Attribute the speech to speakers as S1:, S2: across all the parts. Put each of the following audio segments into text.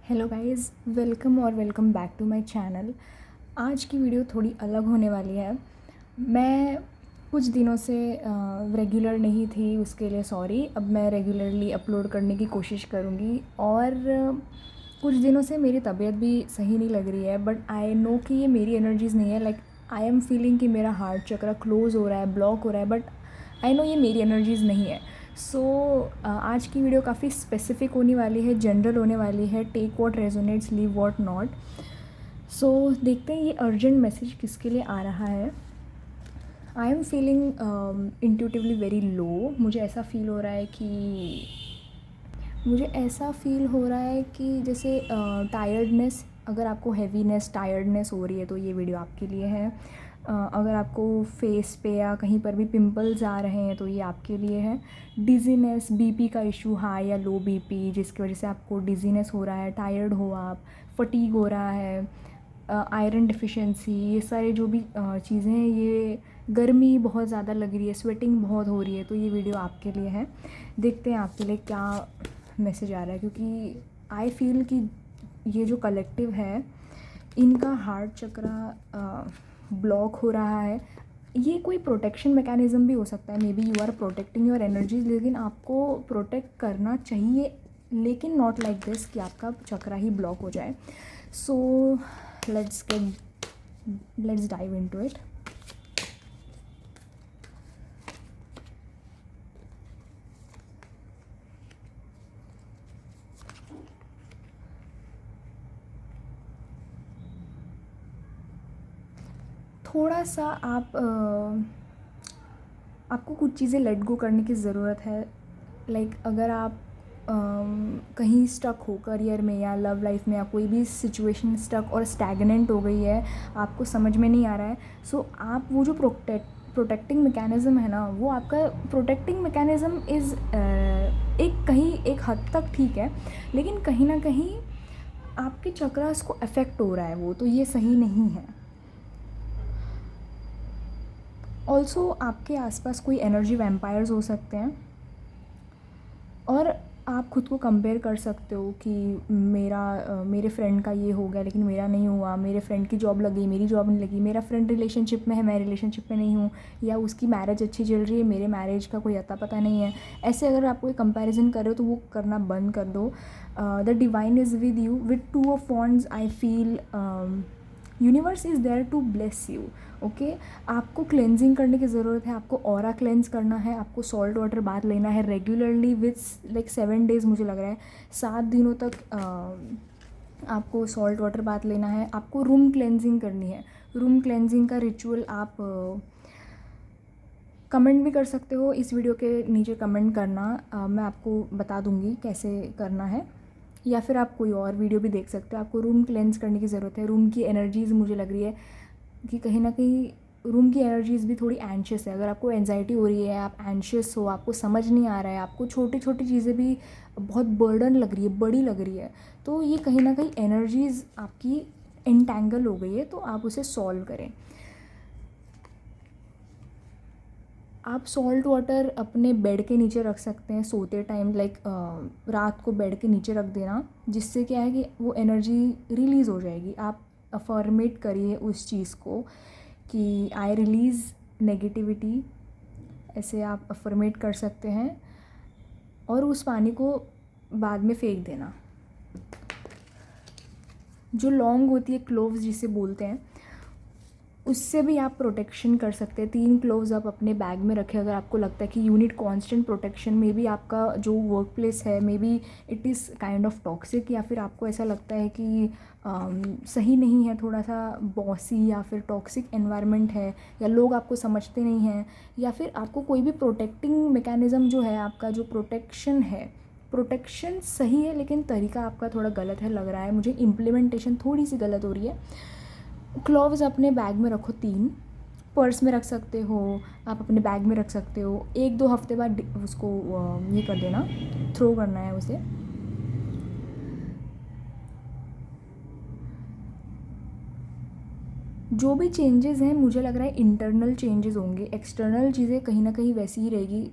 S1: Hello guys, welcome back to my channel. आज की video थोड़ी अलग होने वाली है। मैं कुछ दिनों से रेगुलर नहीं थी, उसके लिए सॉरी। अब मैं रेगुलरली अपलोड करने की कोशिश करूँगी। और कुछ दिनों से मेरी तबीयत भी सही नहीं लग रही है, बट आई नो कि ये मेरी एनर्जीज़ नहीं है। लाइक आई एम फीलिंग कि मेरा हार्ट चक्र क्लोज़ हो रहा है, ब्लॉक हो रहा है, बट आई नो ये मेरी एनर्जीज़ नहीं है। सो आज की वीडियो काफ़ी स्पेसिफिक होने वाली है, जनरल होने वाली है। Take what resonates, leave what not. So देखते हैं ये अर्जेंट मैसेज किसके लिए आ रहा है। I am feeling intuitively very low. मुझे ऐसा फ़ील हो रहा है कि जैसे टायर्डनेस, अगर आपको हैवीनेस टायर्डनेस हो रही है तो ये वीडियो आपके लिए है। अगर आपको फेस पे या कहीं पर भी पिंपल्स आ रहे हैं तो ये आपके लिए है। डिज़ीनेस, बीपी का इशू, हाई या लो बीपी, जिसकी वजह से आपको डिज़ीनेस हो रहा है, टायर्ड हो आप, फटीग हो रहा है, आयरन डिफिशिएंसी, ये सारे जो भी चीज़ें हैं, ये गर्मी बहुत ज़्यादा लग रही है, स्वेटिंग बहुत हो रही है, तो ये वीडियो आपके लिए है। देखते हैं आपके लिए क्या मैसेज आ रहा है, क्योंकि आई फील कि ये जो कलेक्टिव है इनका हार्ट चक्रा ब्लॉक हो रहा है। ये कोई प्रोटेक्शन मैकेनिज़्म भी हो सकता है। May be you are protecting your energies, लेकिन आपको प्रोटेक्ट करना चाहिए, लेकिन नॉट लाइक दिस कि आपका चक्रा ही ब्लॉक हो जाए। So let's dive into it. थोड़ा सा आपको कुछ चीज़ें लेट गो करने की ज़रूरत है। लाइक अगर आप कहीं स्टक हो करियर में या लव लाइफ में, या कोई भी सिचुएशन स्टक और स्टैगनेंट हो गई है, आपको समझ में नहीं आ रहा है, सो आप वो जो प्रोटेक्टिंग मैकेनिज़्म है ना, वो आपका प्रोटेक्टिंग मैकेनिज़्म इज़ एक हद तक ठीक है, लेकिन कहीं ना कहीं आपके चक्रास को अफेक्ट हो रहा है वो, तो ये सही नहीं है। ऑल्सो आपके आसपास कोई एनर्जी वैम्पायर्स हो सकते हैं, और आप खुद को कंपेयर कर सकते हो कि मेरे फ्रेंड का ये हो गया लेकिन मेरा नहीं हुआ, मेरे फ्रेंड की जॉब लगी मेरी जॉब नहीं लगी, मेरा फ्रेंड रिलेशनशिप में है मैं रिलेशनशिप में नहीं हूँ, या उसकी मैरिज अच्छी चल रही है, मेरे मैरिज का कोई अता पता नहीं है। ऐसे अगर आप कोई कंपैरिजन कर रहे हो तो वो करना बंद कर दो। The divine is with you. With two of wands I feel universe is there to bless you. Okay, आपको क्लेंजिंग करने की ज़रूरत है, आपको ऑरा क्लेंज करना है, आपको सॉल्ट वाटर बाथ लेना है रेगुलरली विथ लाइक 7 डेज़, मुझे लग रहा है 7 दिनों तक आपको सॉल्ट वाटर बाथ लेना है। आपको रूम क्लेंजिंग करनी है। रूम क्लेंजिंग का रिचुअल आप कमेंट भी कर सकते हो, इस वीडियो के नीचे कमेंट करना, मैं आपको बता दूंगी कैसे करना है, या फिर आप कोई और वीडियो भी देख सकते हो। आपको रूम क्लेंज करने की ज़रूरत है। रूम की एनर्जीज़, मुझे लग रही है कि कहीं ना कहीं रूम की एनर्जीज़ भी थोड़ी एंशियस है। अगर आपको एंजाइटी हो रही है, आप एंशियस हो, आपको समझ नहीं आ रहा है, आपको छोटी छोटी चीज़ें भी बहुत बर्डन लग रही है, बड़ी लग रही है, तो ये कहीं ना कहीं एनर्जीज़ आपकी एंटेंगल हो गई है, तो आप उसे सॉल्व करें। आप सॉल्ट वाटर अपने बेड के नीचे रख सकते हैं सोते टाइम, लाइक रात को बेड के नीचे रख देना, जिससे क्या है कि वो एनर्जी रिलीज़ हो जाएगी। आप अफर्मेट करिए उस चीज़ को कि आई रिलीज़ नेगेटिविटी, ऐसे आप अफर्मेट कर सकते हैं, और उस पानी को बाद में फेंक देना। जो लौंग होती है, क्लोव्स जिसे बोलते हैं, उससे भी आप प्रोटेक्शन कर सकते हैं। 3 क्लोव्स आप अपने बैग में रखें अगर आपको लगता है कि you need constant protection. May be आपका जो वर्क प्लेस है, may be it is kind of toxic, या फिर आपको ऐसा लगता है कि सही नहीं है, थोड़ा सा बॉसी या फिर टॉक्सिक एनवायरनमेंट है, या लोग आपको समझते नहीं हैं, या फिर आपको कोई भी प्रोटेक्टिंग मैकेनिज़्म जो है, आपका जो प्रोटेक्शन है, प्रोटेक्शन सही है लेकिन तरीका आपका थोड़ा गलत है लग रहा है मुझे, इम्प्लीमेंटेशन थोड़ी सी गलत हो रही है। ग्लोव्स अपने बैग में रखो, 3 पर्स में रख सकते हो, आप अपने बैग में रख सकते हो। 1-2 हफ्ते बाद उसको ये कर देना, थ्रो करना है उसे। जो भी चेंजेस हैं मुझे लग रहा है इंटरनल चेंजेस होंगे, एक्सटर्नल चीज़ें कहीं ना कहीं वैसी ही रहेगी।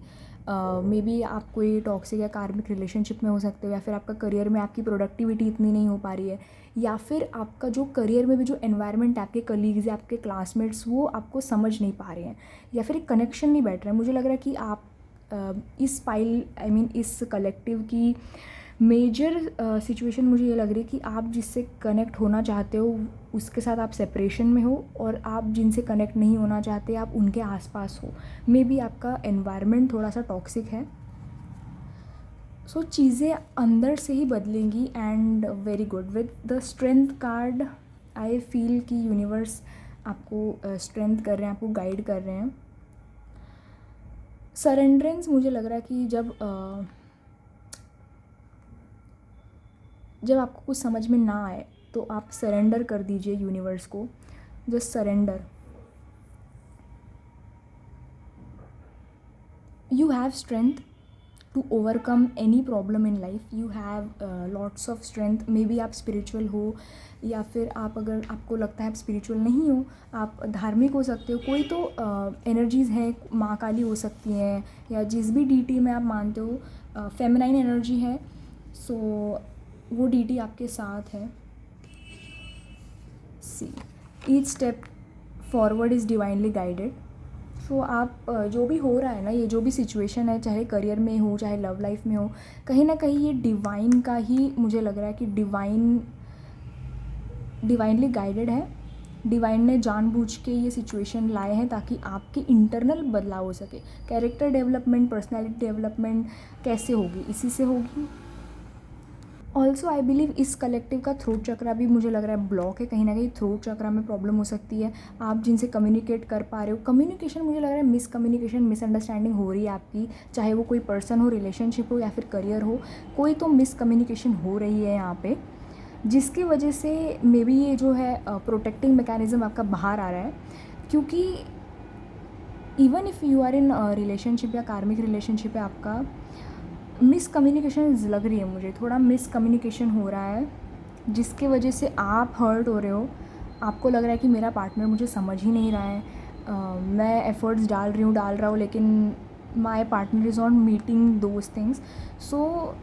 S1: मे बी आप कोई टॉक्सिक या कार्मिक रिलेशनशिप में हो सकते हो, या फिर आपका करियर में आपकी प्रोडक्टिविटी इतनी नहीं हो पा रही है, या फिर आपका जो करियर में भी जो एनवायरनमेंट आपके कलीग्स या आपके क्लासमेट्स वो आपको समझ नहीं पा रहे हैं, या फिर एक कनेक्शन नहीं बैठ रहा है। मुझे लग रहा है कि आप इस पाइल इस कलेक्टिव की मेजर सिचुएशन मुझे ये लग रही है कि आप जिससे कनेक्ट होना चाहते हो उसके साथ आप सेपरेशन में हो, और आप जिनसे कनेक्ट नहीं होना चाहते आप उनके आसपास हो। मे बी आपका एनवायरनमेंट थोड़ा सा टॉक्सिक है। सो चीज़ें अंदर से ही बदलेंगी and very good. With the strength card I feel कि यूनिवर्स आपको स्ट्रेंथ कर रहे हैं, आपको गाइड कर रहे हैं। सरेंडरेंस मुझे लग रहा है कि जब आपको कुछ समझ में ना आए तो आप सरेंडर कर दीजिए यूनिवर्स को। Just surrender. You have strength to overcome any problem in life. You have lots of strength. May be आप स्पिरिचुअल हो, या फिर आप अगर आपको लगता है आप स्पिरिचुअल नहीं हो, आप धार्मिक हो सकते हो। कोई तो एनर्जीज़ हैं, माँ काली हो सकती हैं, या जिस भी डीटी में आप मानते हो फेमिनाइन एनर्जी है, सो वो डीटी आपके साथ है। See each step forward is divinely guided. So आप जो भी हो रहा है ना, ये जो भी सिचुएशन है, चाहे करियर में हो चाहे लव लाइफ में हो, कहीं ना कहीं ये डिवाइन का ही मुझे लग रहा है कि डिवाइनली गाइडेड है। डिवाइन ने जानबूझ के ये सिचुएशन लाए हैं ताकि आपके इंटरनल बदलाव हो सके। कैरेक्टर डेवलपमेंट, पर्सनैलिटी डेवलपमेंट कैसे होगी, इसी से होगी। ऑल्सो आई बिलीव इस कलेक्टिव का थ्रोट चक्रा भी मुझे लग रहा है ब्लॉक है। कहीं ना कहीं थ्रोट चक्रा में प्रॉब्लम हो सकती है। आप जिनसे कम्युनिकेट कर पा रहे हो, कम्युनिकेशन मुझे लग रहा है मिसकम्युनिकेशन, मिसअंडरस्टैंडिंग हो रही है आपकी, चाहे वो कोई पर्सन हो, रिलेशनशिप हो या फिर करियर हो, कोई तो मिसकम्युनिकेशन हो रही है यहाँ पे, जिसकी वजह से मे बी ये जो है प्रोटेक्टिंग मैकेनिज़्म आपका बाहर आ रहा है। क्योंकि even if you are in relationship या कार्मिक रिलेशनशिप है आपका, मिसकम्युनिकेशन लग रही है मुझे, थोड़ा मिसकम्युनिकेशन हो रहा है, जिसके वजह से आप हर्ट हो रहे हो। आपको लग रहा है कि मेरा पार्टनर मुझे समझ ही नहीं रहा है, मैं एफ़र्ट्स डाल रहा हूँ लेकिन my partner is not meeting those things. So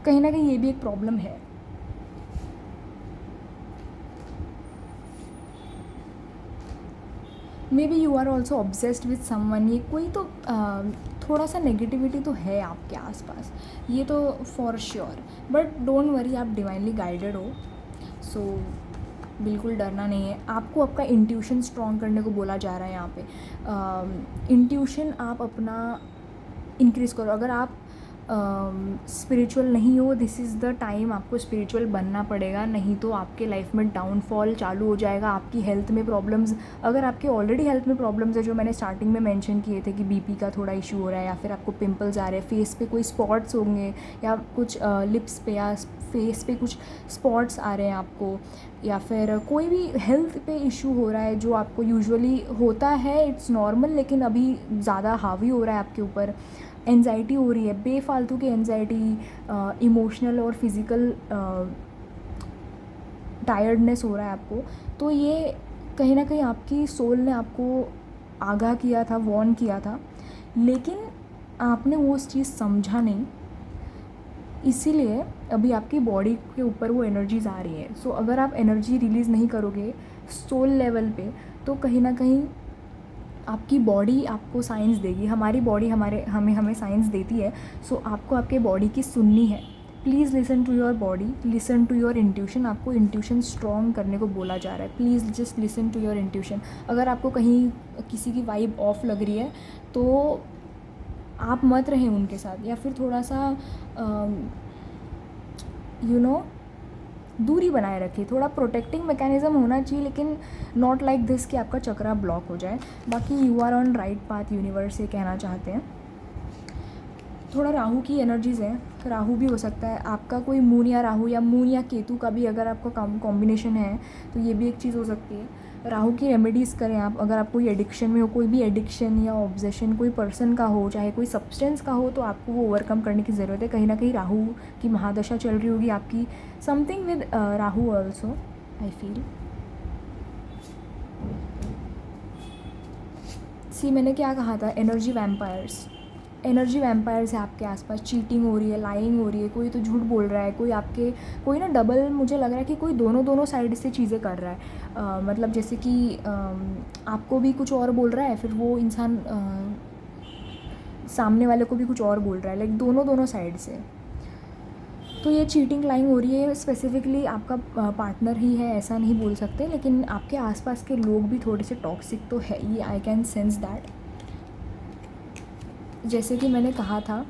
S1: कहीं ना कहीं ये भी एक प्रॉब्लम है। May be you are also obsessed with someone. ये कोई तो थोड़ा सा नेगेटिविटी तो है आपके आसपास, ये तो for sure. But don't worry, आप डिवाइनली गाइडेड हो, सो बिल्कुल डरना नहीं है। आपको आपका इंट्यूशन स्ट्रॉन्ग करने को बोला जा रहा है यहाँ पे। इंट्यूशन आप अपना इंक्रीज़ करो। अगर आप स्पिरिचुअल नहीं हो, दिस इज़ द टाइम आपको स्पिरिचुअल बनना पड़ेगा, नहीं तो आपके लाइफ में डाउनफॉल चालू हो जाएगा। आपकी हेल्थ में प्रॉब्लम्स, अगर आपके ऑलरेडी हेल्थ में प्रॉब्लम्स है जो मैंने स्टार्टिंग में मेंशन किए थे कि बीपी का थोड़ा इशू हो रहा है, या फिर आपको पिंपल्स आ रहे हैं, फेस पे कोई स्पॉट्स होंगे, या कुछ लिप्स पे या फेस पे कुछ स्पॉट्स आ रहे हैं आपको, या फिर कोई भी हेल्थ पे इशू हो रहा है जो आपको यूजुअली होता है, इट्स नॉर्मल, लेकिन अभी ज़्यादा हावी हो रहा है आपके ऊपर, एंजाइटी हो रही है, बेफालतू की एंजाइटी, इमोशनल और फिज़िकल टायर्डनेस हो रहा है आपको, तो ये कहीं ना कहीं आपकी सोल ने आपको आगाह किया था, वॉर्न किया था, लेकिन आपने वो उस चीज़ समझा नहीं, इसीलिए अभी आपकी बॉडी के ऊपर वो एनर्जीज़ आ रही है। सो अगर आप एनर्जी रिलीज़ नहीं करोगे सोल लेवल पे, तो कहीं ना कहीं आपकी बॉडी आपको साइंस देगी। हमारी बॉडी हमें साइंस देती है। सो आपको आपके बॉडी की सुननी है। Please listen to your body, listen to your intuition. आपको इंट्यूशन स्ट्रॉन्ग करने को बोला जा रहा है। Please just listen to your intuition. अगर आपको कहीं किसी की वाइब ऑफ लग रही है तो आप मत रहें उनके साथ, या फिर थोड़ा सा दूरी बनाए रखिए। थोड़ा प्रोटेक्टिंग मैकेनिज़्म होना चाहिए, लेकिन नॉट लाइक दिस कि आपका चक्रा ब्लॉक हो जाए। बाकी you are on right path, universe ये कहना चाहते हैं। थोड़ा राहु की एनर्जीज़ है, राहु भी हो सकता है आपका, कोई मून या राहु या मून या केतु का भी अगर आपका कॉम्बिनेशन है तो ये भी एक चीज़ हो सकती है। राहु की रेमेडीज़ करें आप। अगर आप कोई एडिक्शन में हो, कोई भी एडिक्शन या ऑब्सेशन कोई पर्सन का हो, चाहे कोई सब्सटेंस का हो, तो आपको वो ओवरकम करने की ज़रूरत है। कहीं ना कहीं राहु की महादशा चल रही होगी आपकी, something with Rahu also I feel. See मैंने क्या कहा था, एनर्जी वैम्पायर्स। एनर्जी वैम्पायर्स है आपके आसपास, चीटिंग हो रही है, लाइंग हो रही है, कोई तो झूठ बोल रहा है, कोई ना डबल, मुझे लग रहा है कि कोई दोनों साइड से चीज़ें कर रहा है। मतलब जैसे कि आपको भी कुछ और बोल रहा है, फिर वो इंसान सामने वाले को भी कुछ और बोल रहा है, लाइक दोनों साइड से। तो ये चीटिंग लाइंग हो रही है। स्पेसिफिकली आपका पार्टनर ही है ऐसा नहीं बोल सकते, लेकिन आपके आसपास के लोग भी थोड़े से टॉक्सिक तो है ये, आई कैन सेंस दैट। जैसे कि मैंने कहा था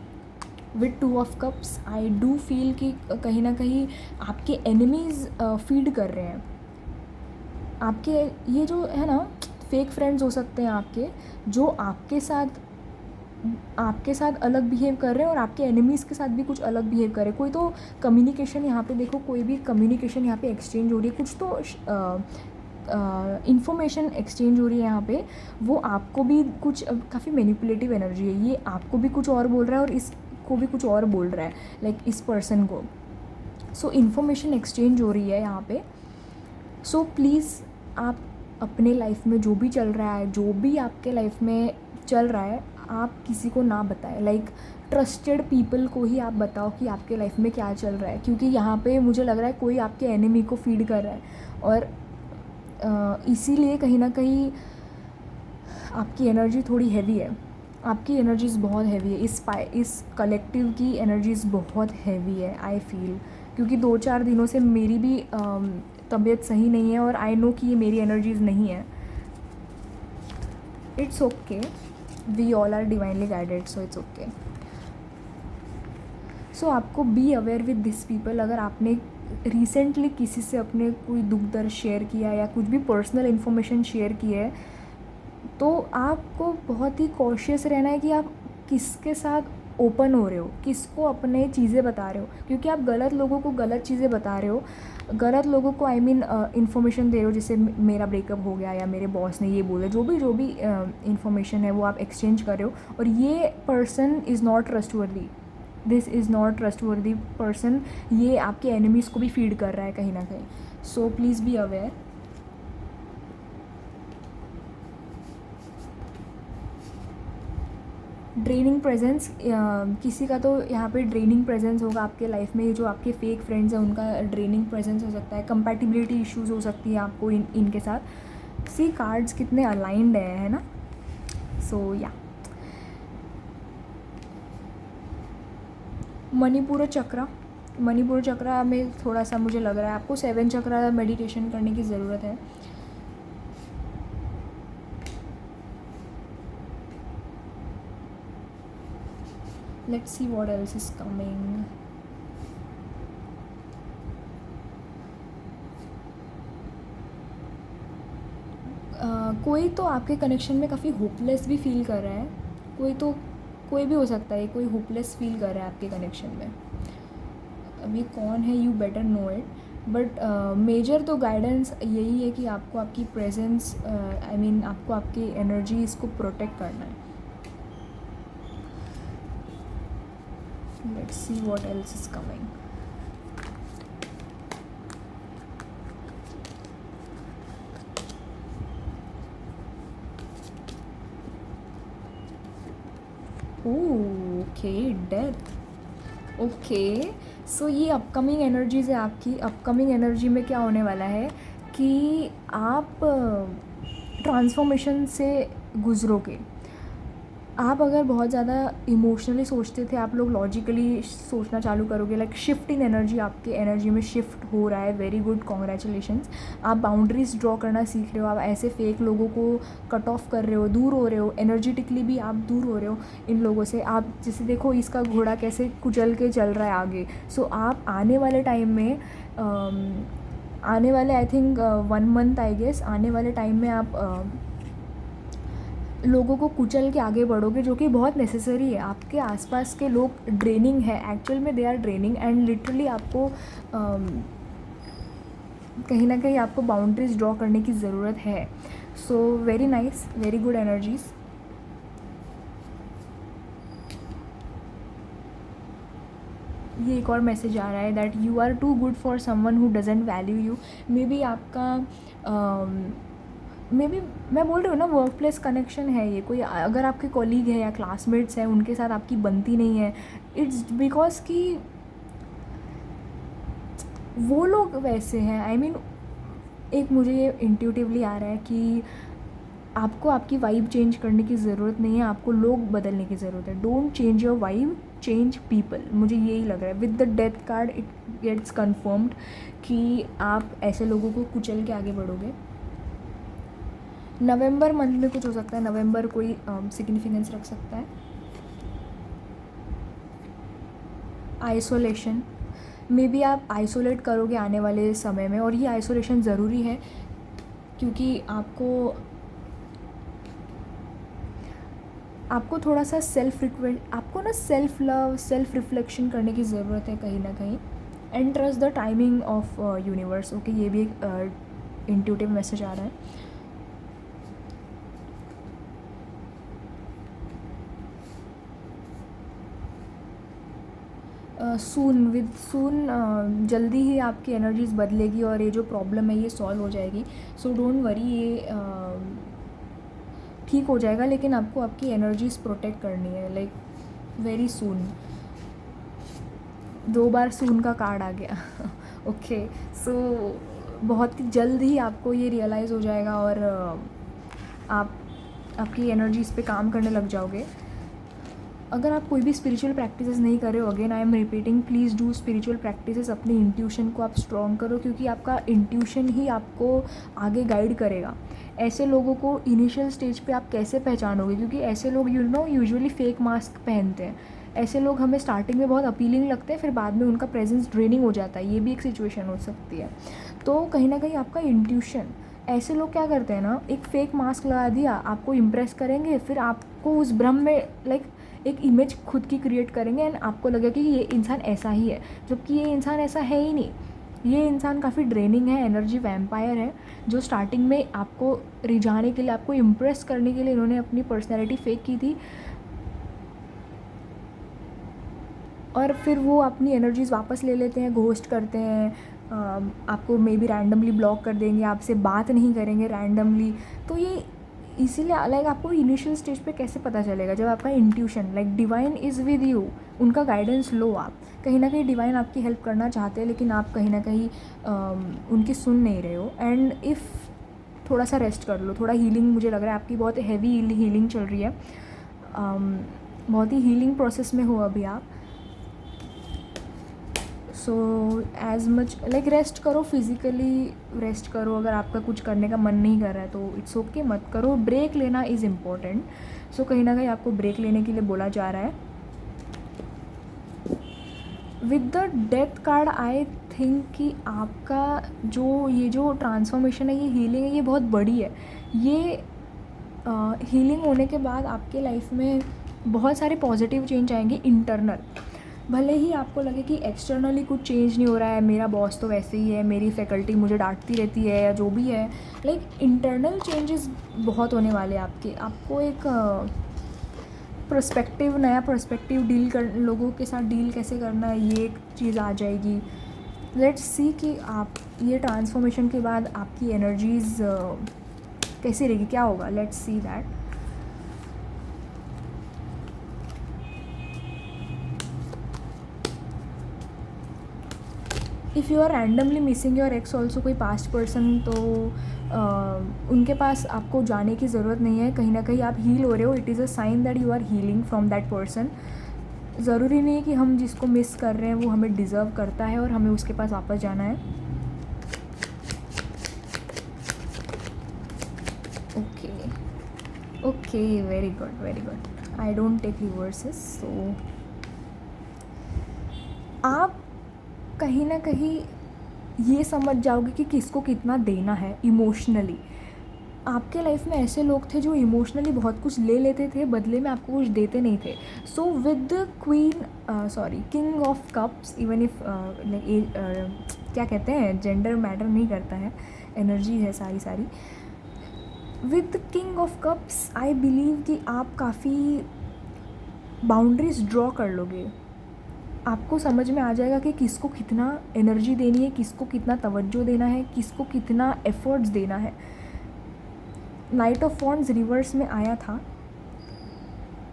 S1: with 2 of cups, I do feel कि कहीं ना कहीं आपके एनिमीज़ फीड कर रहे हैं आपके, ये जो है ना फेक फ्रेंड्स हो सकते हैं आपके, जो आपके साथ अलग बिहेव कर रहे हैं और आपके एनिमीज़ के साथ भी कुछ अलग बिहेव कर रहे हैं। कोई तो कम्युनिकेशन यहाँ पे देखो, कोई भी कम्युनिकेशन यहाँ पे एक्सचेंज हो रही है, कुछ तो इंफॉर्मेशन एक्सचेंज हो रही है यहाँ पे। वो आपको भी कुछ काफ़ी मैनिपुलेटिव एनर्जी है, ये आपको भी कुछ और बोल रहा है और इसको भी कुछ और बोल रहा है, लाइक इस पर्सन को। सो इन्फॉर्मेशन एक्सचेंज हो रही है यहाँ पे। सो प्लीज़ आप अपने लाइफ में जो भी चल रहा है, जो भी आपके लाइफ में चल रहा है, आप किसी को ना बताएं। लाइक ट्रस्टेड पीपल को ही आप बताओ कि आपके लाइफ में क्या चल रहा है, क्योंकि यहाँ पे मुझे लग रहा है कोई आपके एनिमी को फीड कर रहा है। और इसीलिए कहीं ना कहीं आपकी एनर्जी थोड़ी हैवी है, आपकी एनर्जीज़ बहुत हैवी है, इस कलेक्टिव की एनर्जीज़ बहुत हैवी है आई फील। क्योंकि 2-4 दिनों से मेरी भी तबीयत सही नहीं है और आई नो कि ये मेरी एनर्जीज़ नहीं है। It's okay, we all are divinely guided, so it's okay. So आपको be aware with this people. अगर आपने रिसेंटली किसी से अपने कोई दुख दर्द शेयर किया या कुछ भी पर्सनल इन्फॉर्मेशन शेयर की है, तो आपको बहुत ही कॉशियस रहना है कि आप किसके साथ ओपन हो रहे हो, किसको अपने चीज़ें बता रहे हो, क्योंकि आप गलत लोगों को गलत चीज़ें बता रहे हो, गलत लोगों को आई मीन इन्फॉर्मेशन दे रहे हो। जैसे मेरा ब्रेकअप हो गया या मेरे बॉस ने ये बोला, जो भी इन्फॉर्मेशन है वो आप एक्सचेंज कर रहे हो, और ये person is not trustworthy, this is not trustworthy person. ये आपके एनिमीज़ को भी फीड कर रहा है कहीं ना कहीं। So please be aware. Draining presence, किसी का तो यहाँ पे ड्रेनिंग प्रेजेंस होगा आपके लाइफ में। जो आपके फेक फ्रेंड्स हैं उनका ड्रेनिंग प्रेजेंस हो सकता है, कंपैटिबिलिटी इश्यूज़ हो सकती है आपको इनके साथ। सी कार्ड्स कितने अलाइंड है ना। सो या मणिपुर चक्रा में थोड़ा सा मुझे लग रहा है आपको 7 चक्रा मेडिटेशन करने की ज़रूरत है। Let's see what else is coming. कोई तो आपके कनेक्शन में काफ़ी होपलेस भी फील कर रहा है, कोई भी हो सकता है, कोई होपलेस फील कर रहा है आपके कनेक्शन में। अब ये कौन है, you better know it, but major तो गाइडेंस यही है कि आपको आपकी प्रेजेंस आई मीन आपको आपकी एनर्जीज़ को प्रोटेक्ट करना है। Let's see what else is coming. Okay, death. Okay, so ये अपकमिंग एनर्जीज़ है आपकी। अपकमिंग एनर्जी में क्या होने वाला है कि आप ट्रांसफॉर्मेशन से गुजरोगे। आप अगर बहुत ज़्यादा इमोशनली सोचते थे, आप लोग लॉजिकली सोचना चालू करोगे। लाइक शिफ्ट इन एनर्जी, आपके एनर्जी में शिफ्ट हो रहा है। Very good, congratulations. आप बाउंड्रीज ड्रॉ करना सीख रहे हो, आप ऐसे फेक लोगों को कट ऑफ कर रहे हो, दूर हो रहे हो। एनर्जेटिकली भी आप दूर हो रहे हो इन लोगों से। आप जैसे देखो इसका घोड़ा कैसे कुचल के चल रहा है आगे। सो आप आने वाले टाइम में आने वाले I think 1 month I guess, आने वाले टाइम में आप लोगों को कुचल के आगे बढ़ोगे, जो कि बहुत नेसेसरी है। आपके आसपास के लोग ड्रेनिंग है, एक्चुअल में they are draining, and literally आपको कहीं ना कहीं आपको बाउंड्रीज ड्रॉ करने की ज़रूरत है। So very nice, very good energies. ये एक और मैसेज आ रहा है that you are too good for someone who doesn't value you. May be आपका मे बी मैं बोल रही हूँ ना, वर्क प्लेस कनेक्शन है ये। कोई अगर आपके कॉलीग है या क्लासमेट्स हैं, उनके साथ आपकी बनती नहीं है, इट्स बिकॉज कि वो लोग वैसे हैं। आई मीन एक मुझे ये इंट्यूटिवली आ रहा है कि आपको आपकी वाइब चेंज करने की ज़रूरत नहीं है, आपको लोग बदलने की ज़रूरत है। Don't change your vibe, change people. मुझे यही लग रहा है। With the death card it gets confirmed कि आप ऐसे लोगों को कुचल के आगे बढ़ोगे। नवंबर मंथ में कुछ हो सकता है, नवंबर कोई सिग्निफिकेंस रख सकता है। आइसोलेशन, मे बी आप आइसोलेट करोगे आने वाले समय में, और ये आइसोलेशन ज़रूरी है क्योंकि आपको थोड़ा सा आपको ना सेल्फ लव, सेल्फ रिफ्लेक्शन करने की ज़रूरत है कहीं ना कहीं। And trust the timing of universe. Okay, ये भी एक इंट्यूटिव मैसेज आ रहा है। सून जल्दी ही आपकी एनर्जीज़ बदलेगी और ये जो प्रॉब्लम है ये सॉल्व हो जाएगी। सो डोंट वरी, ये ठीक हो जाएगा, लेकिन आपको आपकी एनर्जीज़ प्रोटेक्ट करनी है, लाइक वेरी सून। 2 बार सून का कार्ड आ गया। ओके, सो बहुत ही जल्द ही आपको ये रियलाइज़ हो जाएगा और आप आपकी एनर्जीज़ पे काम करने लग जाओगे। अगर आप कोई भी स्पिरिचुअल प्रैक्टिसेस नहीं कर रहे हो, again I am repeating, please do spiritual practices. अपनी इंट्यूशन को आप स्ट्रॉन्ग करो, क्योंकि आपका इंट्यूशन ही आपको आगे गाइड करेगा। ऐसे लोगों को इनिशियल स्टेज पे आप कैसे पहचानोगे, क्योंकि ऐसे लोग यूजुअली फेक मास्क पहनते हैं। ऐसे लोग हमें स्टार्टिंग में बहुत अपीलिंग लगते हैं, फिर बाद में उनका प्रेजेंस ड्रेनिंग हो जाता है। ये भी एक सिचुएशन हो सकती है। तो कहीं ना कहीं आपका इंट्यूशन, ऐसे लोग क्या करते हैं ना, एक फ़ेक मास्क लगा दिया, आपको इम्प्रेस करेंगे, फिर आपको उस भ्रम में लाइक एक इमेज खुद की क्रिएट करेंगे एंड आपको लगेगा कि ये इंसान ऐसा ही है, जबकि ये इंसान ऐसा है ही नहीं। ये इंसान काफ़ी ड्रेनिंग है, एनर्जी वैम्पायर है, जो स्टार्टिंग में आपको रिझाने के लिए, आपको इम्प्रेस करने के लिए इन्होंने अपनी पर्सनैलिटी फेक की थी, और फिर वो अपनी एनर्जीज़ वापस ले लेते हैं, घोस्ट करते हैं, आपको मे बी रैंडमली ब्लॉक कर देंगे, आपसे बात नहीं करेंगे रैंडमली। तो ये इसीलिए लाइक आपको इनिशियल स्टेज पे कैसे पता चलेगा, जब आपका intuition, like divine is with you, उनका गाइडेंस लो आप। कहीं ना कहीं डिवाइन आपकी हेल्प करना चाहते हैं, लेकिन आप कहीं ना कहीं उनकी सुन नहीं रहे हो। एंड इफ़ थोड़ा सा रेस्ट कर लो, थोड़ा हीलिंग, मुझे लग रहा है आपकी बहुत हैवी हीलिंग चल रही है, बहुत ही हीलिंग प्रोसेस में हो अभी आप। So as much like rest करो, फिज़िकली रेस्ट करो। अगर आपका कुछ करने का मन नहीं कर रहा है तो इट्स ओके, मत करो। ब्रेक लेना इज़ इम्पोर्टेंट। सो कहीं ना कहीं आपको ब्रेक लेने के लिए बोला जा रहा है। With the death card I think कि आपका ये जो ट्रांसफॉर्मेशन है, ये हीलिंग है, ये बहुत बड़ी है। ये हीलिंग होने के बाद आपके लाइफ में बहुत सारे पॉजिटिव चेंज आएंगे इंटरनल। भले ही आपको लगे कि एक्सटर्नली कुछ चेंज नहीं हो रहा है, मेरा बॉस तो वैसे ही है, मेरी फैकल्टी मुझे डांटती रहती है, या जो भी है, लाइक इंटरनल चेंजेस बहुत होने वाले हैं आपके। आपको एक पर्सपेक्टिव, नया पर्सपेक्टिव लोगों के साथ डील कैसे करना है, ये एक चीज़ आ जाएगी। लेट्स सी कि आप ये ट्रांसफॉर्मेशन के बाद आपकी एनर्जीज़ कैसी रहेगी, क्या होगा। Let's see that. If you are randomly missing your ex also, कोई पास्ट पर्सन, तो उनके पास आपको जाने की ज़रूरत नहीं है। कहीं ना कहीं आप हील हो रहे हो, it is a sign that you are healing from that person. ज़रूरी नहीं है कि हम जिसको मिस कर रहे हैं वो हमें डिज़र्व करता है और हमें उसके पास वापस जाना है। Okay, very good, very good. I don't take reverses. So आप कहीं ना कहीं ये समझ जाओगे कि किसको कितना देना है इमोशनली। आपके लाइफ में ऐसे लोग थे जो इमोशनली बहुत कुछ ले लेते थे, बदले में आपको कुछ देते नहीं थे। So with the king of cups, even if क्या कहते हैं, जेंडर मैटर नहीं करता है, एनर्जी है सारी। With the king of cups I believe कि आप काफ़ी बाउंड्रीज ड्रॉ कर लोगे। आपको समझ में आ जाएगा कि किसको कितना एनर्जी देनी है, किसको कितना तवज्जो देना है, किसको कितना एफर्ट्स देना है। नाइट ऑफ वॉन्ड्स रिवर्स में आया था,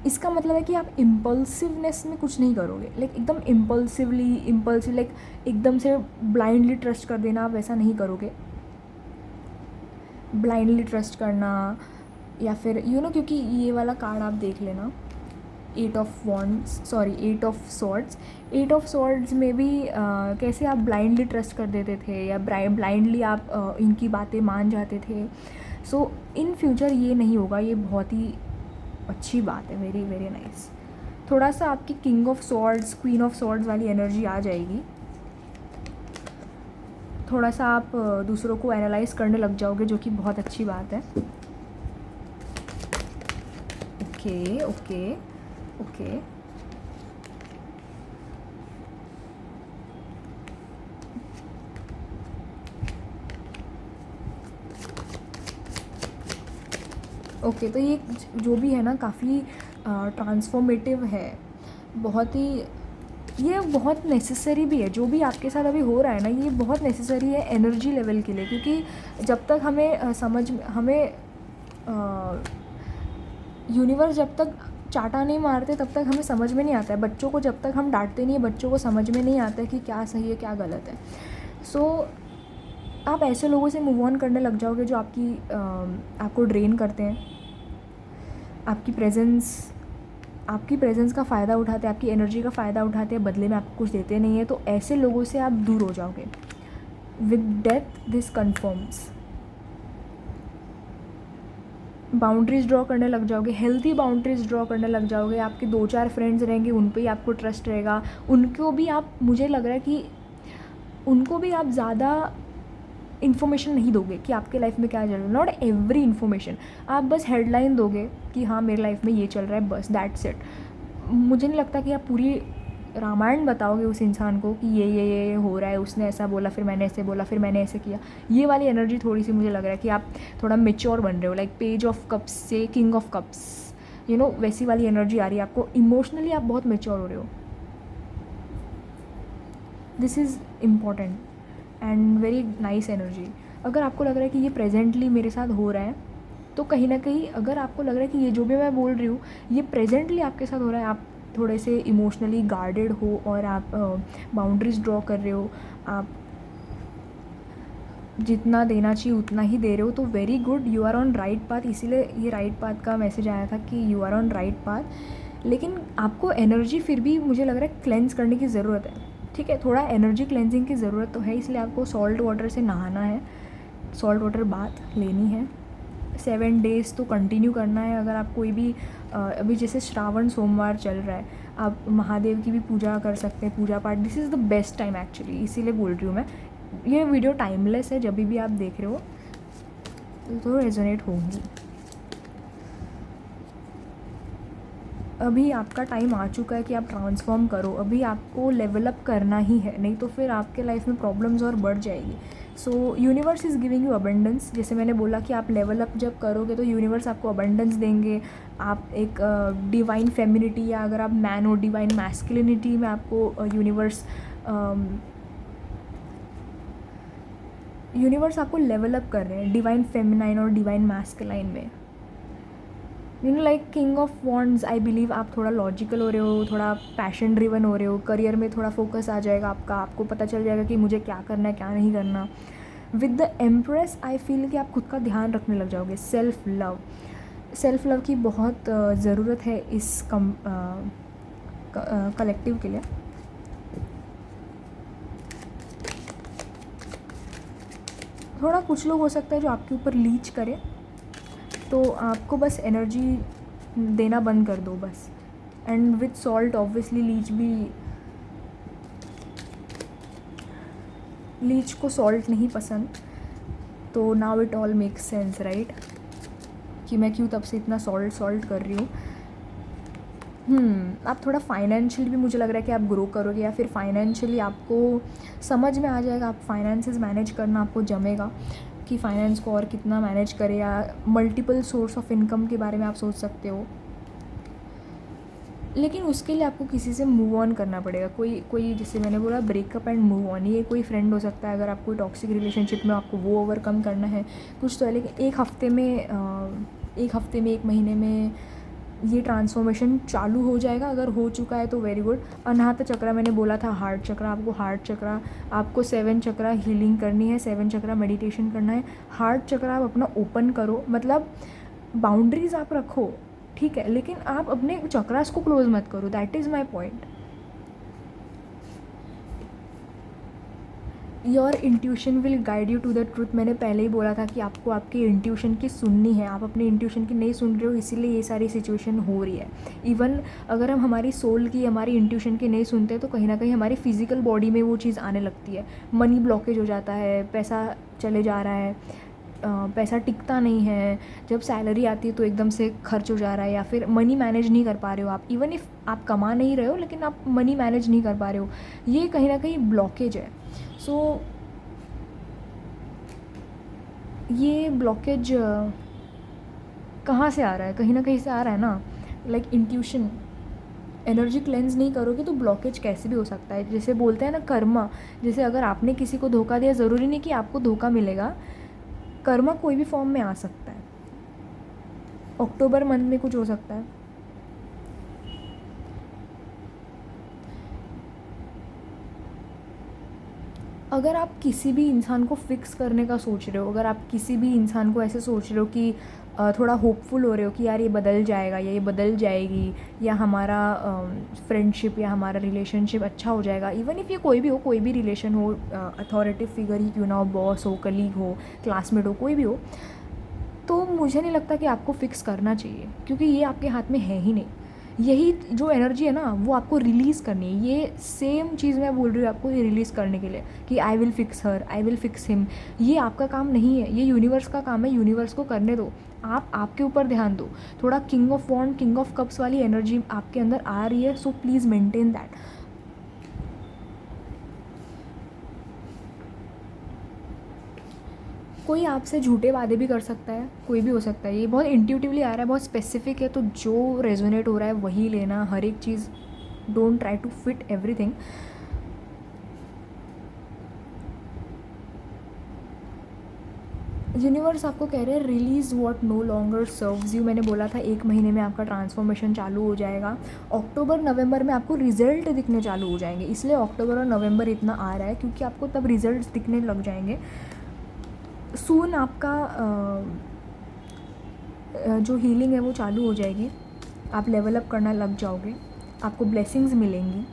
S1: इसका मतलब है कि आप इम्पल्सिवनेस में कुछ नहीं करोगे, लाइक एकदम इम्पल्सिव लाइक एकदम से ब्लाइंडली ट्रस्ट कर देना, आप वैसा नहीं करोगे। ब्लाइंडली ट्रस्ट करना या फिर क्योंकि ये वाला कार्ड आप देख लेना, eight of swords. Eight of swords में भी कैसे आप ब्लाइंडली ट्रस्ट कर देते थे या ब्लाइंडली आप इनकी बातें मान जाते थे। सो इन फ्यूचर ये नहीं होगा, ये बहुत ही अच्छी बात है, वेरी वेरी नाइस। थोड़ा सा आपकी king of swords, queen of swords वाली एनर्जी आ जाएगी। थोड़ा सा आप दूसरों को एनालाइज करने लग जाओगे, जो कि बहुत अच्छी बात है। ओके ओके ओके ओके तो ये जो भी है ना, काफ़ी ट्रांसफॉर्मेटिव है, बहुत ही, ये बहुत नेसेसरी भी है। जो भी आपके साथ अभी हो रहा है ना, ये बहुत नेसेसरी है एनर्जी लेवल के लिए, क्योंकि जब तक हमें यूनिवर्स जब तक चाटा नहीं मारते तब तक हमें समझ में नहीं आता है। बच्चों को जब तक हम डांटते नहीं है, बच्चों को समझ में नहीं आता है कि क्या सही है क्या गलत है। सो आप ऐसे लोगों से मूव ऑन करने लग जाओगे जो आपको ड्रेन करते हैं, आपकी प्रेजेंस का फ़ायदा उठाते हैं, आपकी एनर्जी का फ़ायदा उठाते हैं, बदले में आपको कुछ देते नहीं है। तो ऐसे लोगों से आप दूर हो जाओगे। With death this confirms. Boundaries draw करने लग जाओगे, हेल्थी बाउंड्रीज ड्रॉ करने लग जाओगे। आपके 2-4 फ्रेंड्स रहेंगे, उन पे ही आपको ट्रस्ट रहेगा। उनको भी आप, मुझे लग रहा है कि उनको भी आप ज़्यादा इन्फॉर्मेशन नहीं दोगे कि आपके लाइफ में क्या चल रहा है। नॉट एवरी इन्फॉर्मेशन, आप बस हेडलाइन दोगे कि हाँ मेरे लाइफ में ये चल रहा है, बस दैट्स इट। मुझे नहीं लगता कि आप पूरी रामायण बताओगे उस इंसान को कि ये हो रहा है, उसने ऐसा बोला, फिर मैंने ऐसे बोला, फिर मैंने ऐसे किया। ये वाली एनर्जी थोड़ी सी मुझे लग रहा है कि आप थोड़ा मेच्योर बन रहे हो, लाइक पेज ऑफ कप्स से किंग ऑफ कप्स, वैसी वाली एनर्जी आ रही है आपको। इमोशनली आप बहुत मेच्योर हो रहे हो। This is important and very nice energy. अगर आपको लग रहा है कि ये प्रेजेंटली मेरे साथ हो रहा है, तो कहीं ना कहीं अगर आपको लग रहा है कि ये जो भी मैं बोल रही हूँ ये प्रेजेंटली आपके साथ हो रहा है, आप थोड़े से इमोशनली गार्डेड हो और आप बाउंड्रीज ड्रॉ कर रहे हो, आप जितना देना चाहिए उतना ही दे रहे हो, तो very good, you are on right path. इसीलिए ये राइट पाथ का मैसेज आया था कि you are on right path. लेकिन आपको एनर्जी फिर भी मुझे लग रहा है क्लेंस करने की ज़रूरत है, ठीक है। थोड़ा एनर्जी क्लेंजिंग की ज़रूरत तो है, इसलिए आपको सॉल्ट वाटर से नहाना है, सॉल्ट वाटर बाथ लेनी है। 7 डेज़ तो कंटिन्यू करना है। अगर आप कोई भी अभी जैसे श्रावण सोमवार चल रहा है, आप महादेव की भी पूजा कर सकते हैं, पूजा पाठ। This is the best time actually, इसीलिए बोल रही हूँ मैं। ये वीडियो टाइमलेस है, जब भी आप देख रहे हो तो रेजोनेट होंगी। अभी आपका टाइम आ चुका है कि आप ट्रांसफॉर्म करो। अभी आपको लेवल अप करना ही है, नहीं तो फिर आपके लाइफ में प्रॉब्लम्स और बढ़ जाएगी। सो universe is giving you abundance. जैसे मैंने बोला कि आप लेवल अप जब करोगे तो यूनिवर्स आपको अबंडेंस देंगे। आप एक डिवाइन फेमिनिटी, या अगर आप मैन हो डिवाइन मैस्कुलिनिटी में आपको यूनिवर्स आपको लेवल अप कर रहे हैं डिवाइन फेमिनाइन और डिवाइन मैस्कुलाइन में। Like king of wands, I believe आप थोड़ा लॉजिकल हो रहे हो, थोड़ा पैशन ड्रिवन हो रहे हो। करियर में थोड़ा फोकस आ जाएगा आपका, आपको पता चल जाएगा कि मुझे क्या करना है क्या नहीं करना। With the empress I feel कि आप खुद का ध्यान रखने लग जाओगे। सेल्फ लव की बहुत ज़रूरत है इस कलेक्टिव के लिए। थोड़ा कुछ लोग हो सकता है जो आपके ऊपर लीच करे, तो आपको बस एनर्जी देना बंद कर दो बस। And with salt obviously leech को सॉल्ट नहीं पसंद, तो now it all makes sense right, कि मैं क्यों तब से इतना सॉल्ट कर रही हूँ। आप थोड़ा फाइनेंशियली भी मुझे लग रहा है कि आप ग्रो करोगे, या फिर फाइनेंशियली आपको समझ में आ जाएगा। आप फाइनेंसेस मैनेज करना आपको जमेगा कि फाइनेंस को और कितना मैनेज करें, या मल्टीपल सोर्स ऑफ इनकम के बारे में आप सोच सकते हो। लेकिन उसके लिए आपको किसी से मूव ऑन करना पड़ेगा। कोई कोई जैसे मैंने बोला ब्रेकअप एंड मूव ऑन, ये कोई फ्रेंड हो सकता है। अगर आप कोई टॉक्सिक रिलेशनशिप में आपको वो ओवरकम करना है कुछ तो है, लेकिन एक हफ्ते में एक महीने में ये ट्रांसफॉर्मेशन चालू हो जाएगा। अगर हो चुका है तो वेरी गुड। अनाहत चक्रा मैंने बोला था, हार्ट चक्रा, आपको 7 चक्रा हीलिंग करनी है, 7 चक्रा मेडिटेशन करना है। हार्ट चक्रा आप अपना ओपन करो, मतलब बाउंड्रीज आप रखो, ठीक है, लेकिन आप अपने चक्रास को क्लोज मत करो। That is my point. Your intuition will guide you to the truth. मैंने पहले ही बोला था कि आपको आपकी इंट्यूशन की सुननी है। आप अपनी इंट्यूशन की नहीं सुन रहे हो, इसीलिए ये सारी सिचुएशन हो रही है। इवन अगर हम हमारी सोल की, हमारी इंट्यूशन की नहीं सुनते तो कहीं ना कहीं हमारी फिजिकल बॉडी में वो चीज़ आने लगती है। मनी ब्लॉकेज हो जाता है, पैसा चले जा रहा है, पैसा टिकता नहीं है। जब सैलरी आती है तो एकदम से खर्च हो जा रहा है, या फिर मनी मैनेज नहीं कर पा रहे हो आप। इवन इफ़ आप कमा नहीं रहे हो लेकिन आप मनी मैनेज नहीं कर पा रहे हो, ये कहीं ना कहीं ब्लॉकेज है। सो ये ब्लॉकेज कहाँ से आ रहा है? कहीं ना कहीं से आ रहा है ना, लाइक इंट्यूशन। एनर्जी क्लेंस नहीं करोगे तो ब्लॉकेज कैसे भी हो सकता है। जैसे बोलते हैं ना कर्मा, जैसे अगर आपने किसी को धोखा दिया, ज़रूरी नहीं कि आपको धोखा मिलेगा। कर्मा कोई भी फॉर्म में आ सकता है। अक्टूबर मंथ में कुछ हो सकता है। अगर आप किसी भी इंसान को फिक्स करने का सोच रहे हो, अगर आप किसी भी इंसान को ऐसे सोच रहे हो कि थोड़ा होपफुल हो रहे हो कि यार ये बदल जाएगा या ये बदल जाएगी, या हमारा फ्रेंडशिप या हमारा रिलेशनशिप अच्छा हो जाएगा, इवन इफ़ ये कोई भी रिलेशन हो, अथॉरिटी फिगर ही क्यों ना हो, बॉस हो, कलीग हो, क्लासमेट हो, कोई भी हो, तो मुझे नहीं लगता कि आपको फ़िक्स करना चाहिए, क्योंकि ये आपके हाथ में है ही नहीं। यही जो एनर्जी है ना, वो आपको रिलीज़ करनी है। ये सेम चीज़ मैं बोल रही हूँ आपको, ये रिलीज़ करने के लिए कि I will fix her, I will fix him. ये आपका काम नहीं है, ये यूनिवर्स का काम है। यूनिवर्स को करने दो, आप आपके ऊपर ध्यान दो। थोड़ा king of wand, king of cups वाली एनर्जी आपके अंदर आ रही है, सो प्लीज़ मेंटेन दैट। कोई आपसे झूठे वादे भी कर सकता है, कोई भी हो सकता है। ये बहुत इंट्यूटिवली आ रहा है, बहुत स्पेसिफिक है, तो जो रेजोनेट हो रहा है वही लेना। हर एक चीज़, don't try to fit everything. Universe आपको कह रहे हैं release what no longer serves you. मैंने बोला था 1 महीने में आपका ट्रांसफॉर्मेशन चालू हो जाएगा। अक्टूबर नवंबर में आपको रिजल्ट दिखने चालू हो जाएंगे। इसलिए अक्टूबर और नवंबर इतना आ रहा है क्योंकि आपको तब रिजल्ट दिखने लग जाएंगे। सून आपका जो हीलिंग है वो चालू हो जाएगी। आप लेवल अप करना लग जाओगे, आपको ब्लेसिंग्स मिलेंगी।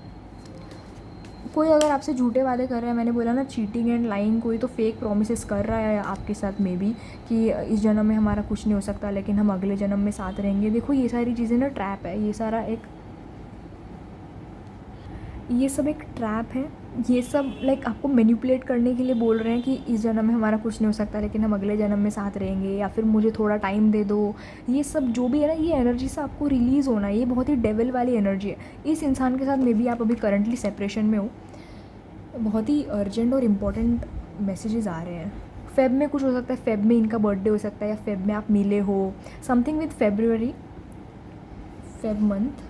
S1: कोई अगर आपसे झूठे वादे कर रहा है, मैंने बोला ना चीटिंग एंड लाइंग, कोई तो फेक प्रोमिसेस कर रहा है आपके साथ मे बी, कि इस जन्म में हमारा कुछ नहीं हो सकता लेकिन हम अगले जन्म में साथ रहेंगे। देखो ये सारी चीज़ें ना ट्रैप है, ये सब एक ट्रैप है। ये सब लाइक आपको मैनिपुलेट करने के लिए बोल रहे हैं कि इस जन्म में हमारा कुछ नहीं हो सकता लेकिन हम अगले जन्म में साथ रहेंगे, या फिर मुझे थोड़ा टाइम दे दो। ये सब जो भी है ना, ये एनर्जी से आपको रिलीज़ होना है। ये बहुत ही डेविल वाली एनर्जी है। इस इंसान के साथ मे बी आप अभी करंटली सेपरेशन में हो। बहुत ही अर्जेंट और इम्पॉर्टेंट मैसेजेस आ रहे हैं। फेब में कुछ हो सकता है, फेब में इनका बर्थडे हो सकता है, या फेब में आप मिले हो, something with February, Feb month.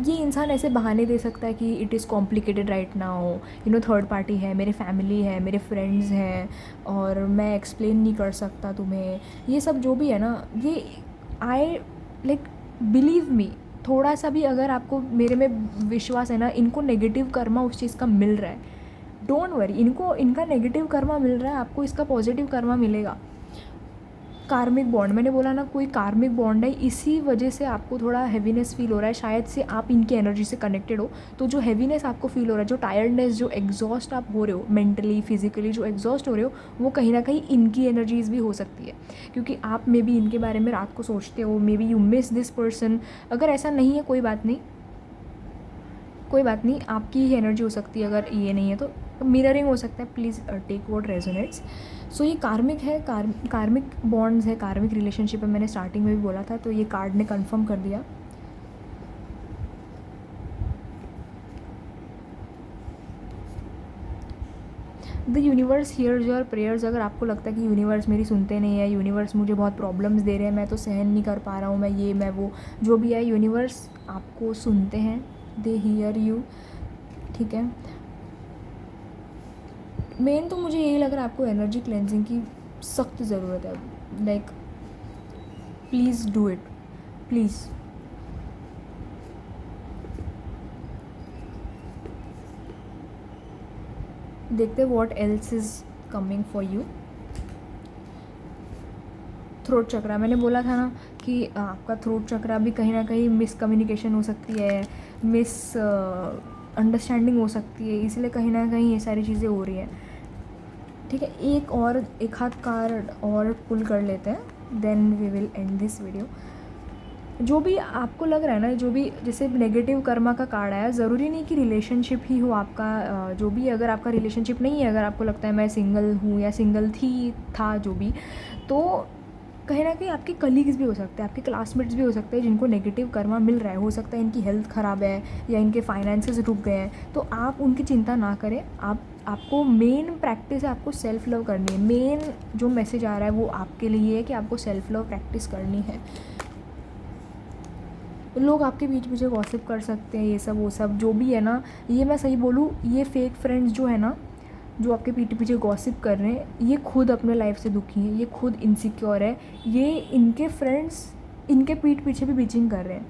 S1: ये इंसान ऐसे बहाने दे सकता है कि it is complicated right now, you know, third party है, मेरे फैमिली है, मेरे फ्रेंड्स हैं, और मैं एक्सप्लेन नहीं कर सकता तुम्हें। ये सब जो भी है ना, ये आई लाइक बिलीव मी, थोड़ा सा भी अगर आपको मेरे में विश्वास है ना, इनको नेगेटिव कर्मा उस चीज़ का मिल रहा है, डोंट वरी। इनको इनका नेगेटिव कर्मा मिल रहा है, आपको इसका पॉजिटिव कर्मा मिलेगा। कार्मिक बॉन्ड, मैंने बोला ना कोई कार्मिक बॉन्ड है, इसी वजह से आपको थोड़ा हैवीनेस फील हो रहा है। शायद से आप इनकी एनर्जी से कनेक्टेड हो, तो जो हैवीनेस आपको फील हो रहा है, जो टायर्डनेस, जो एग्जॉस्ट आप हो रहे हो मेंटली फिजिकली, जो एग्जॉस्ट हो रहे हो, वो कहीं ना कहीं इनकी एनर्जीज भी हो सकती है, क्योंकि आप मे बी इनके बारे में रात को सोचते हो, may be you miss this person. अगर ऐसा नहीं है, कोई बात नहीं, आपकी ही एनर्जी हो सकती है। अगर ये नहीं है तो मिररिंग हो सकता है। Please take what resonates. So ये कार्मिक है, कार्मिक बॉन्ड्स है, कार्मिक रिलेशनशिप है। मैंने स्टार्टिंग में भी बोला था, तो ये कार्ड ने कंफर्म कर दिया। The universe hears your prayers. अगर आपको लगता है कि यूनिवर्स मेरी सुनते नहीं है, यूनिवर्स मुझे बहुत प्रॉब्लम्स दे रहे हैं, मैं तो सहन नहीं कर पा रहा हूँ, मैं ये मैं वो, जो भी है, यूनिवर्स आपको सुनते हैं, दे हियर यू, ठीक है। मेन तो मुझे यही लग रहा है आपको एनर्जी क्लेंजिंग की सख्त ज़रूरत है, like please do it, please. देखते what else is coming for you. Throat chakra, मैंने बोला था ना कि आपका थ्रोट चक्रा भी कहीं ना कहीं मिसकम्युनिकेशन हो सकती है, मिस अंडरस्टैंडिंग हो सकती है, इसलिए कहीं ना कहीं ये सारी चीज़ें हो रही हैं, ठीक है। एक हाथ कार्ड और पुल कर लेते हैं, then we will end this video. जो भी आपको लग रहा है ना, जो भी जैसे नेगेटिव कर्मा का कार्ड आया, ज़रूरी नहीं कि रिलेशनशिप ही हो आपका, जो भी, अगर आपका रिलेशनशिप नहीं है, अगर आपको लगता है मैं सिंगल हूँ या सिंगल था जो भी, तो कहीं ना कहीं आपके कलीग्स भी हो सकते हैं, आपके क्लासमेट्स भी हो सकते हैं जिनको नेगेटिव कर्मा मिल रहा है। हो सकता है इनकी हेल्थ ख़राब है या इनके फाइनेंसेस रुक गए हैं, तो आप उनकी चिंता ना करें। आपको मेन प्रैक्टिस है, आपको सेल्फ़ लव करनी है। मेन जो मैसेज आ रहा है वो आपके लिए है कि आपको सेल्फ़ लव प्रैक्टिस करनी है। लोग आपके बीच पीछे गॉसिप कर सकते हैं, ये सब वो सब जो भी है ना, ये मैं सही बोलूँ, ये फेक फ्रेंड्स जो है ना, जो आपके पीठ पीछे गॉसिप कर रहे हैं, ये खुद अपने लाइफ से दुखी हैं, ये खुद इनसिक्योर है, ये इनके फ्रेंड्स इनके पीठ पीछे भी बीचिंग कर रहे हैं।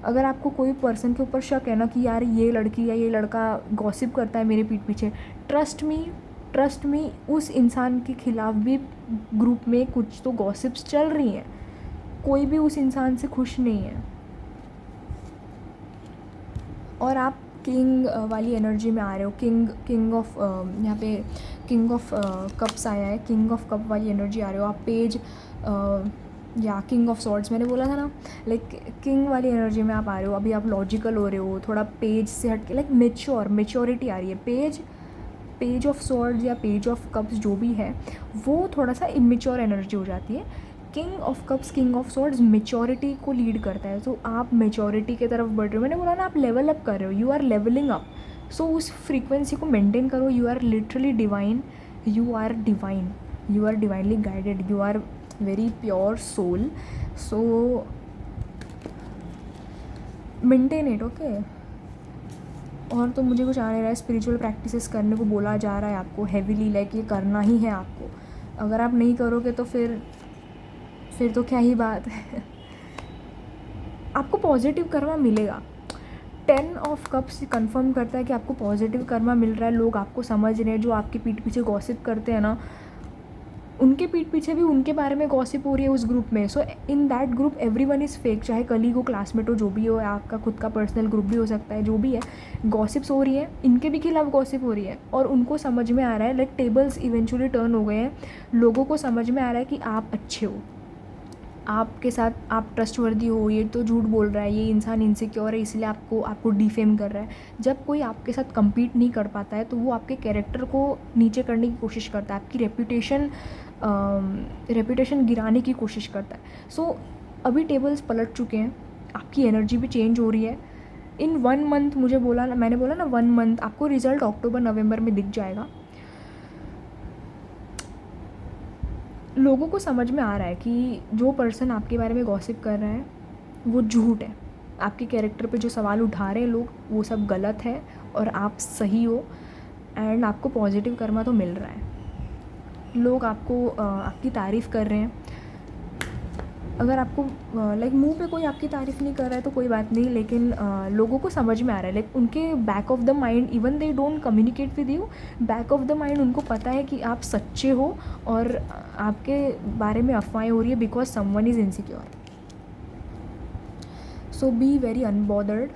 S1: अगर आपको कोई पर्सन के ऊपर शक है ना कि यार ये लड़की या ये लड़का गॉसिप करता है मेरे पीठ पीछे, ट्रस्ट मी उस इंसान के खिलाफ भी ग्रुप में कुछ तो गॉसिप्स चल रही हैं। कोई भी उस इंसान से खुश नहीं है। और आप किंग वाली एनर्जी में आ रहे हो, किंग ऑफ, यहाँ पे किंग ऑफ कप्स आया है, किंग ऑफ कप वाली एनर्जी आ रहे हो आप। पेज या किंग ऑफ सॉर्ड्स, मैंने बोला था ना, लाइक किंग वाली एनर्जी में आप आ रहे हो। अभी आप लॉजिकल हो रहे हो, थोड़ा पेज से हट के, लाइक मेच्योरिटी आ रही है। पेज ऑफ सॉर्ड्स या पेज ऑफ कप्स जो भी है, वो थोड़ा सा इमेच्योर एनर्जी हो जाती है। King of cups, king of swords maturity को लीड करता है, तो आप मेच्योरिटी की तरफ बढ़ रहे हो। मैंने बोला ना, आप लेवल अप कर रहे हो, you are leveling up. So उस फ्रीक्वेंसी को मेंटेन करो। You are literally divine, you are divinely guided, you are very pure soul. So maintain it, okay. और तो मुझे कुछ आ नहीं रहा है। स्पिरिचुअल प्रैक्टिसेस करने को बोला जा रहा है आपको हैवीली, लाइक ये करना ही है आपको। अगर आप नहीं करोगे तो फिर तो क्या ही बात है। आपको पॉजिटिव कर्मा मिलेगा। 10 ऑफ कप्स कंफर्म करता है कि आपको पॉजिटिव कर्मा मिल रहा है। लोग आपको समझ रहे हैं, जो आपके पीठ पीछे गॉसिप करते हैं ना, उनके पीठ पीछे भी उनके बारे में गॉसिप हो रही है उस ग्रुप में। So in that group everyone is fake, चाहे कलीग हो, क्लासमेट हो, जो भी हो, आपका खुद का पर्सनल ग्रुप भी हो सकता है, जो भी है, गॉसिप्स हो रही है, इनके भी खिलाफ गॉसिप हो रही है। और उनको समझ में आ रहा है, लाइक टेबल्स इवेंचुअली टर्न हो गए हैं। लोगों को समझ में आ रहा है कि आप अच्छे हो, आपके साथ आप ट्रस्टवर्दी हो, ये तो झूठ बोल रहा है, ये इंसान इनसिक्योर है, इसलिए आपको डिफेम कर रहा है। जब कोई आपके साथ compete नहीं कर पाता है तो वो आपके कैरेक्टर को नीचे करने की कोशिश करता है, आपकी रेपुटेशन गिराने की कोशिश करता है। सो अभी टेबल्स पलट चुके हैं, आपकी एनर्जी भी चेंज हो रही है। इन 1 मंथ, मैंने बोला ना 1 मंथ, आपको रिजल्ट अक्टूबर नवंबर में दिख जाएगा। लोगों को समझ में आ रहा है कि जो पर्सन आपके बारे में गॉसिप कर रहा है वो झूठ है। आपके कैरेक्टर पे जो सवाल उठा रहे हैं लोग, वो सब गलत है और आप सही हो। एंड आपको पॉजिटिव कर्मा तो मिल रहा है। लोग आपको आपकी तारीफ़ कर रहे हैं। अगर आपको लाइक मुंह पे कोई आपकी तारीफ़ नहीं कर रहा है तो कोई बात नहीं, लेकिन लोगों को समझ में आ रहा है, लाइक उनके back of the mind, even they don't communicate with you, back of the mind उनको पता है कि आप सच्चे हो और आपके बारे में अफवाहें हो रही है because someone is insecure. So be very unbothered.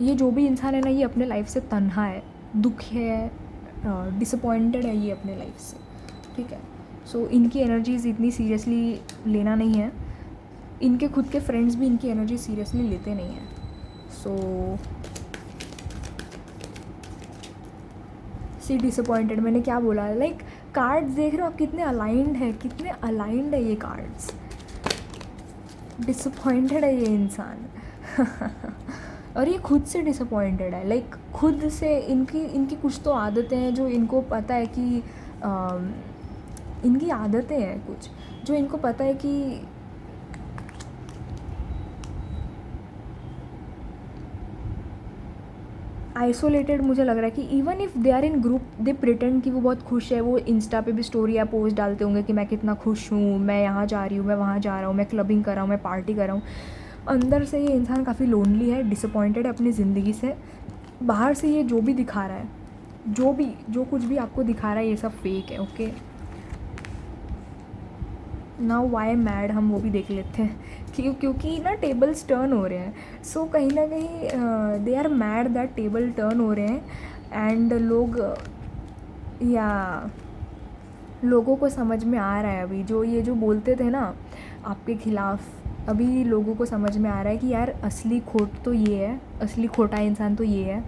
S1: ये जो भी इंसान है ना, ये अपने लाइफ से तन्हा है, दुख है, डिसअपॉइंटेड है ये अपने लाइफ से, ठीक है। सो इनकी एनर्जीज़ इतनी सीरियसली लेना नहीं है। इनके खुद के फ्रेंड्स भी इनकी एनर्जी सीरियसली लेते नहीं हैं। सो सी डिसअपॉइंटेड, मैंने क्या बोला, लाइक कार्ड्स देख रहे हो आप, कितने अलाइंड है ये कार्ड्स। डिसअपॉइंटेड है ये इंसान। और ये खुद से डिसअपॉइंटेड है, लाइक खुद से इनकी इनकी कुछ तो आदतें हैं जो इनको पता है कि इनकी आदतें हैं कुछ जो इनको पता है कि आइसोलेटेड मुझे लग रहा है कि even if they are in group they pretend कि वो बहुत खुश है, वो इंस्टा पे भी स्टोरी या पोस्ट डालते होंगे कि मैं कितना खुश हूँ, मैं यहाँ जा रही हूँ, मैं वहाँ जा रहा हूँ, मैं क्लबिंग कर रहा हूँ, मैं पार्टी कर रहा हूँ। अंदर से ये इंसान काफ़ी लोनली है, डिसअपॉइंटेड है अपनी ज़िंदगी से। बाहर से ये जो भी दिखा रहा है, जो कुछ भी आपको दिखा रहा है, ये सब फेक है। ओके, नाउ वाई मैड हम वो भी देख लेते हैं क्योंकि ना टेबल्स टर्न हो रहे हैं। सो कहीं ना कहीं they are mad that table turn हो रहे हैं एंड या लोगों को समझ में आ रहा है अभी जो बोलते थे ना आपके ख़िलाफ़, अभी लोगों को समझ में आ रहा है कि यार असली खोट तो ये है, असली खोटा इंसान तो ये है।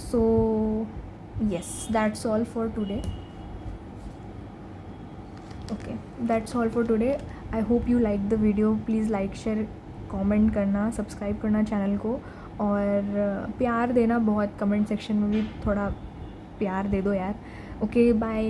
S1: So yes, that's all for today. Okay, that's all for today. I hope you like the video. Please like, share, comment करना, सब्सक्राइब करना चैनल को, और प्यार देना बहुत। कमेंट सेक्शन में भी थोड़ा प्यार दे दो यार। Okay, bye.